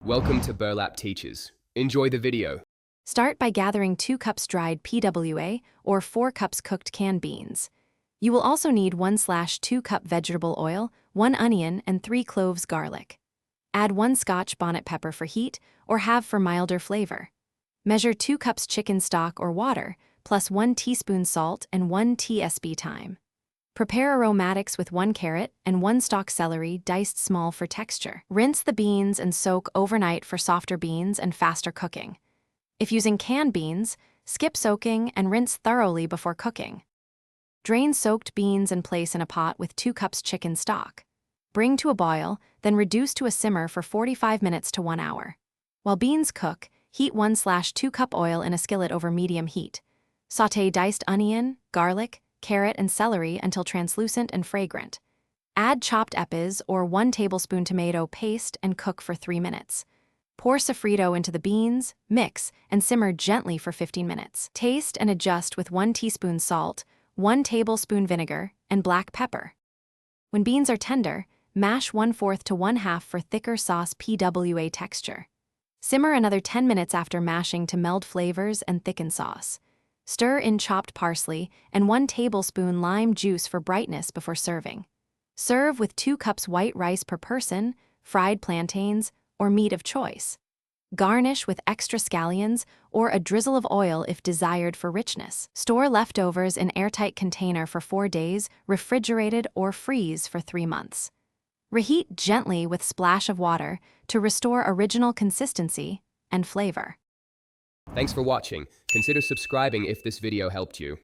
Welcome to Burlap Teachers. Enjoy the video. Start by gathering 2 cups dried PWA or 4 cups cooked canned beans. You will also need 1/2 cup vegetable oil, 1 onion, and 3 cloves garlic. Add 1 Scotch bonnet pepper for heat or have for milder flavor. Measure 2 cups chicken stock or water, plus 1 teaspoon salt and 1 tsp thyme. Prepare aromatics with 1 carrot and 1 stalk celery diced small for texture. Rinse the beans and soak overnight for softer beans and faster cooking. If using canned beans, skip soaking and rinse thoroughly before cooking. Drain soaked beans and place in a pot with 2 cups chicken stock. Bring to a boil, then reduce to a simmer for 45 minutes to 1 hour. While beans cook, heat 1/2 cup oil in a skillet over medium heat. Sauté diced onion, garlic, carrot, and celery until translucent and fragrant. Add chopped epis or 1 tablespoon tomato paste and cook for 3 minutes. Pour sofrito into the beans, mix, and simmer gently for 15 minutes. Taste and adjust with 1 teaspoon salt, 1 tablespoon vinegar, and black pepper. When beans are tender, mash 1/4 to 1/2 for thicker sauce PWA texture. Simmer another 10 minutes after mashing to meld flavors and thicken sauce. Stir in chopped parsley and 1 tablespoon lime juice for brightness before serving. Serve with 2 cups white rice per person, fried plantains, or meat of choice. Garnish with extra scallions or a drizzle of oil if desired for richness. Store leftovers in airtight container for 4 days, refrigerated or freeze for 3 months. Reheat gently with splash of water to restore original consistency and flavor. Thanks for watching. Consider subscribing if this video helped you.